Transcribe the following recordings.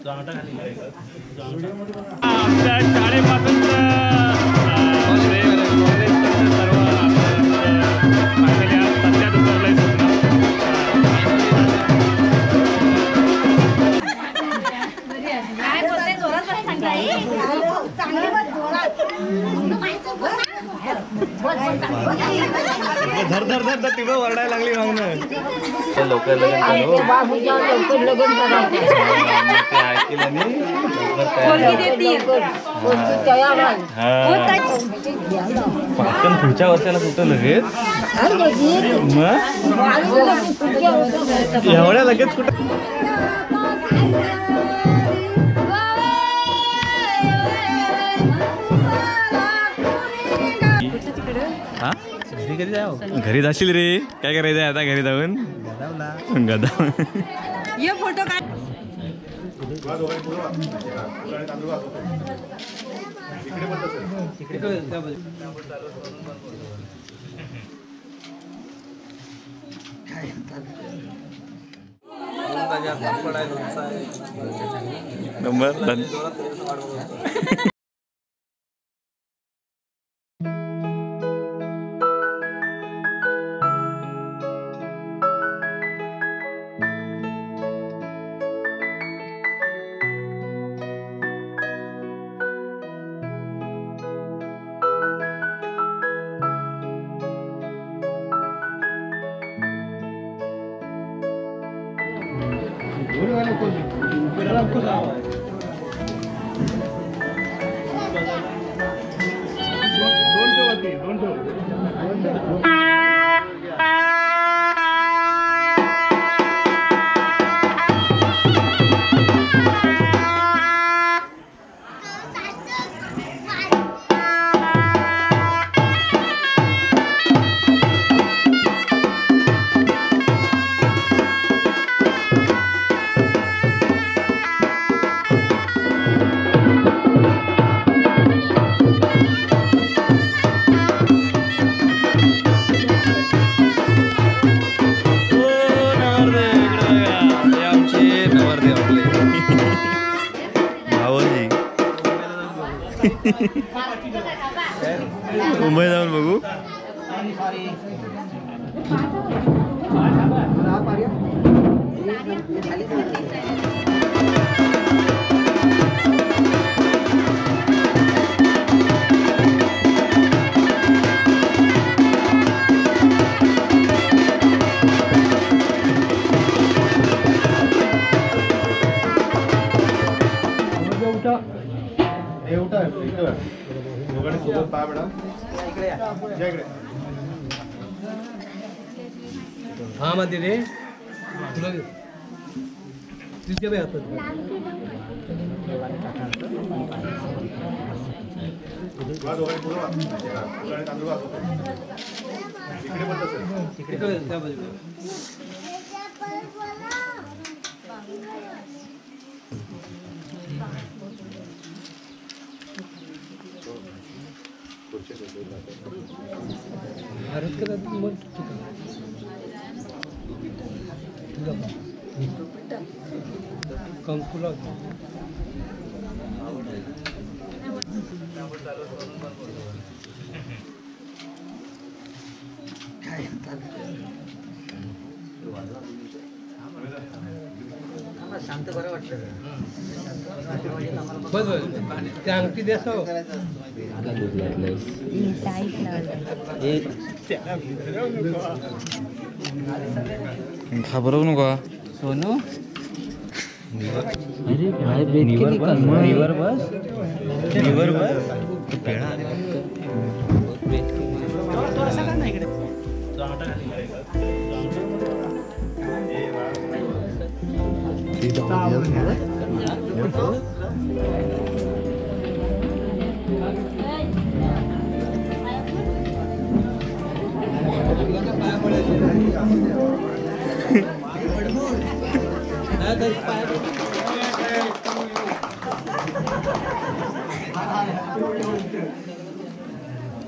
आमच्या शाळेपासून सध्यात उतरलंय धर धर धर तिथं वरडायला लागली मागणं लवकर लग्न पटकन पुढच्या वर्षाला कुठं लगेच मग एवढ्या लगेच कुठं घरी जाशील रे काय करायचं आता घरी जाऊन गदा फोटो काय नंबर मुंबई जाऊन बघू हाँ मत रे तुझे भी आता भारत का कंकुला शांत बरं वाटतं बस ते अंगठी द्यास घाबरवू नका सोनू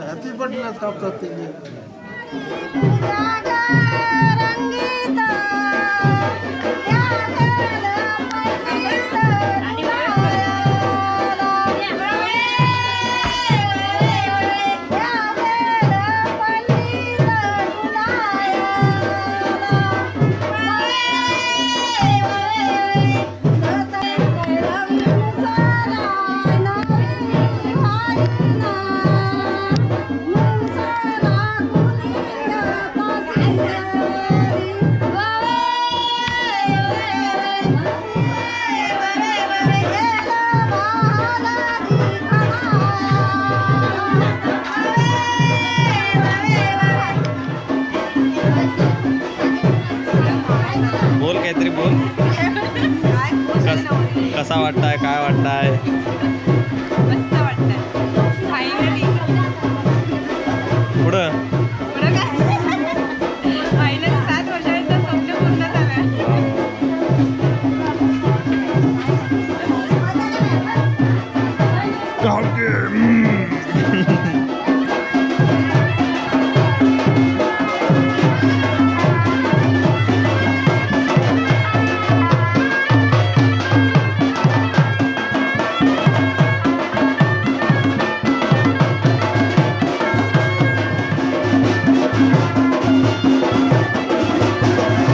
हैप्पी बर्थडे स्टॉप करते हैं रंगीता कसा वाटताय, काय वाटताय? मस्त वाटतंय फायनली. पुढं पुढं काय फायनली 7 वर्षानंतर स्वप्न पूर्ण झालं.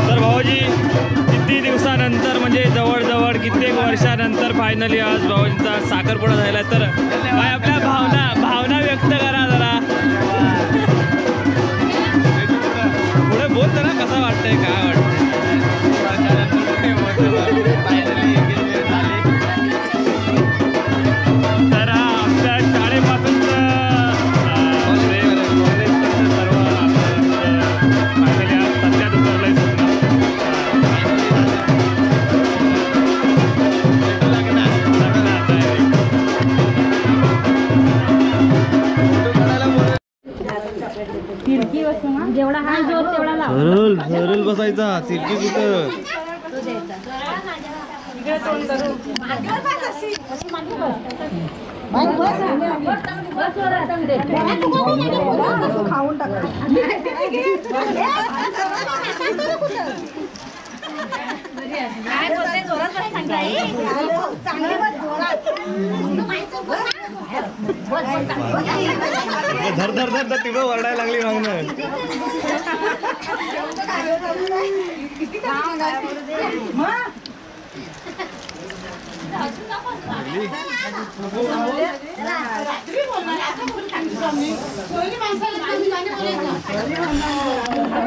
तर भाऊजी किती दिवसानंतर म्हणजे जवळजवळ कित्येक वर्षानंतर फायनली आज भाऊजींचा साखरपुडा झाला. तर काय आपल्या भावना व्यक्त करा जरा. पुढे बोल जरा, कसा वाटतंय, काय वाटतंय? तर आमच्या शाळेपासून जेवढा हाय जोर तेवढा लाव. सरळ बसायचा, तिरकी कुठं? खाऊन टाक. काय बोलते जोरात सांगता. धर धर धर धर तिथं वरडायला लागली मागणं.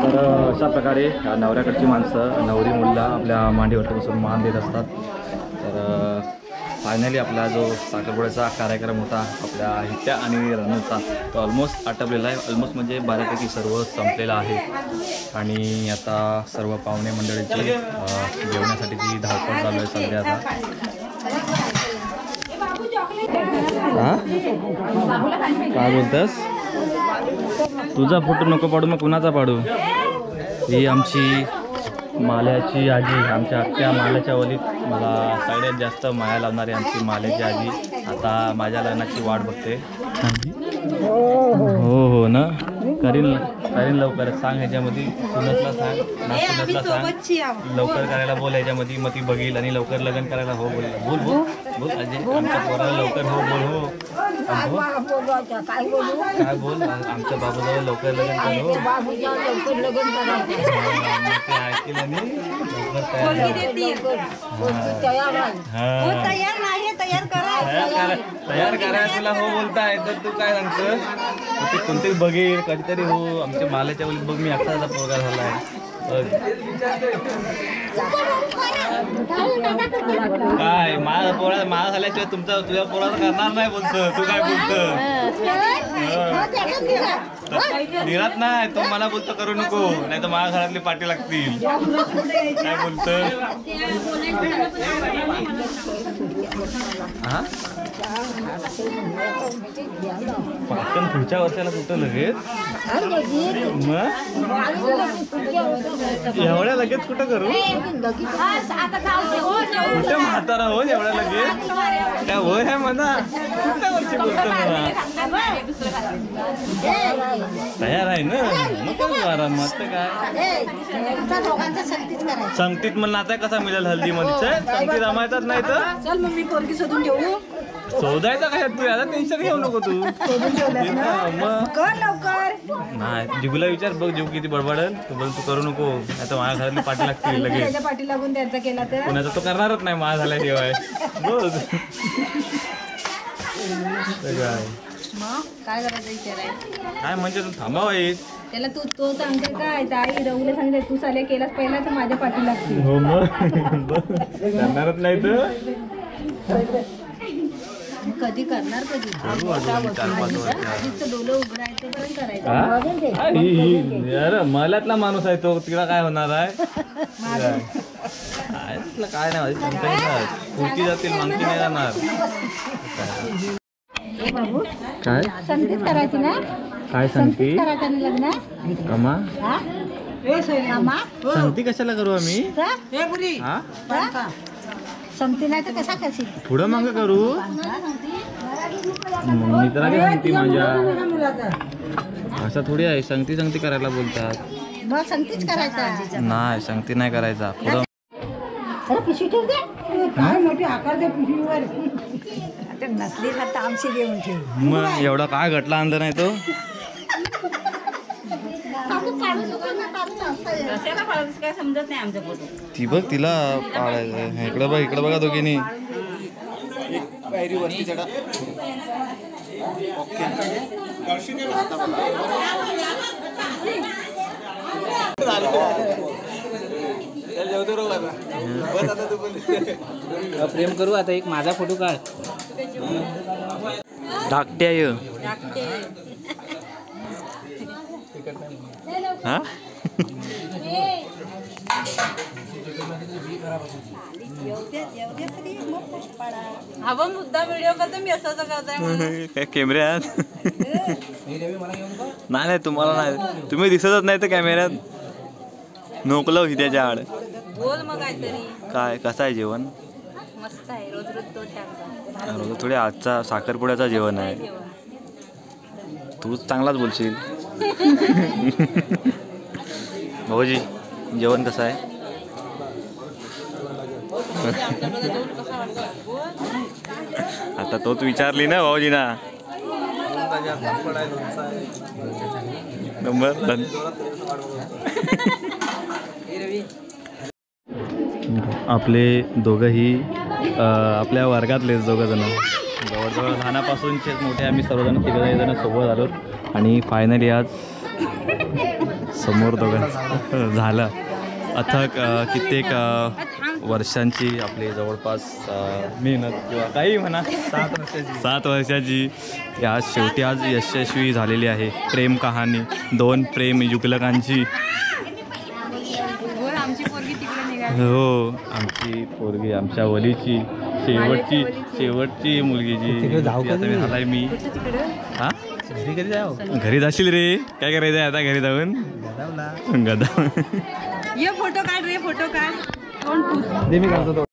तर अशा प्रकारे नवऱ्याकडची माणसं नवरी मुलीला आपल्या मांडीवरती बसून मान देत असतात. तर फायनली आपला जो साखरपुड्याचा कार्यक्रम होता आपल्या हित्या आणि रणचा तो ऑलमोस्ट आटपलेला आहे. ऑलमोस्ट म्हणजे बऱ्यापैकी सर्व संपलेला आहे. आणि आता सर्व पाहुणे मंडळीची जेवण्यासाठीची धावपळ चालू आहे सध्या. आता हां काय बोलतस? तुझा फोटो नको पाडू, मग कुणाचा पाडू? ही आमची माल्याची आजी, आमच्या अख्ख्या माल्याच्या वलीत मला सगळ्यात जास्त माया लावणारी आमची माल्याची आजी आता माझ्या लग्नाची वाट बघते. हो हो ना, करीन करीन लवकर. सांग ह्याच्यामध्ये सुनतला सांग, नागपुरातला सांग लवकर करायला बोल ह्याच्यामध्ये. मग ती बघील आणि लवकर लग्न करायला हो बोल. बोल बोल बोल अजय, आमच्या पोराला लवकर हो बोल. हो काय बोल, आमच्या बाबूजवळ लवकर लग्न करू. ते ऐकतील आणि तयार करायला तुला हो बोलताय तर तू काय सांगतो? ते कोणतरी बघेल कधीतरी. हो आमच्या मालाच्या वलीत बघ मी असाचा पोरगा झाला आहे. काय माझा पोरा माझा झाल्याशिवाय तुझ्या पोराचा करणार नाही बोलतो. तू काय बोलतो? निरात नाही तो मला बोलतो करू नको, नाही तर माझ्या घरातली पाठी लागतील. काय बोलतो? हा पटकन पुढच्या वर्षाला कुठं लगेच? मग एवढ्या लगेच कुठं करू? कुठे म्हातारा हो एवढ्या लगेच? काय वय आहे म्हणा, कुठल्या वर्षी बोलतो म्हणा. तयार आहे ना, नको आरामात. काय संगतीत मला नाता कसा मिळेल हल्दीमध्ये? संगतीत रमायचाच नाही तर चल मग मी पोरगी शोधून ठेवू. शोधायचा काय तू? याला टेन्शन घेऊ नको तू. मग कर लवकर. नाही जिगूला विचार बघ, जिगू किती बडबडल. तू बोल तू करू नको, नाही तर माझ्या घरातली पाठी लागतील लगेच. त्याच्या पाठी लागून त्यांचा केला तर कुणाचा तो करणारच नाही माझा झाल्याशिवाय. बोल काय मग काय करायचं विचाराय? काय म्हणजे तू थांबा त्याला तू तो सांगते काय ताई रघुला सांगते तू साले केलास पहिला तर माझ्या पाठी लागते. हो मग करणारच नाही तर कधी करणार कधी डोलं उघडायचं पण करायचं. मलातला माणूस आहे तो, तिला काय होणार आहे? काय नाही पुढची जातील मागची नाही जाणार. बाबू काय संगीत करायची ना, काय सांगते करायचं ना लग्न. अम्मा हा? मामा सांगते कशाला करू आम्ही हा संगती नाही तर कसा करशील. पुढं माग करू मित्रा काय सांगते माझ्या असं थोडी आहे. सांगती सांगती करायला बोलतात. मग संगतीच करायचा. नाही सांगती नाही करायचा. पुढं अरे पिशवी ठेव दे. काय मोठी आकार दे पिशवीवर. आता नसली तर आमची घेऊन ठेव. मग एवढा काय घटला आणलं नाही तो. कशाला पाळायचं काय समजत नाही आमचा फोटो. ती बघ तिला पाळायचं. इकडं बघा दोघींनी. प्रेम करू आता. एक माझा फोटो काढ. धाकटे आहे हा हवं मुद्दा व्हिडिओ करतो मी असं करताय. काय कॅमेऱ्यात नाही तुम्हाला नाही. तुम्ही दिसतच नाही तर कॅमेऱ्यात. नोकलं होती त्याच्या आड. बोल मग काहीतरी. काय कसं आहे जेवण. मस्त आहे. रोज रोज तो टाकता. रोज थोडी आजचा साखरपुड्याचा जेवण आहे. तू चांगलाच बोलशील. भाऊजी जेवण कसं आहे. आता तोच विचारली ना भाऊजी ना. नंबर आपले दोघंही आपल्या वर्गातलेच दोघं जण जवळजवळ लहानापासूनचे मोठे आम्ही सर्वजण तिघजण सोबत आलो. आणि फायनली आज समोर दोघं झालं. अथक कित्येक वर्षांची आपली जवळपास मेहनत किंवा काही म्हणा 7 वर्षाची आज शेवटी आज यशस्वी झालेली आहे. प्रेम कहाणी 2 प्रेम युगलकांची. आमची पोरगी तिकडे निघाली. हो आमची पोरगी आमच्या वलीची शेवटची मुलगीची. आता मी झालाय मी. हा घरी जाशील रे. काय करायचं आहे आता घरी जाऊन. गदा ये फोटो काढ रे. फोटो काढ. कोण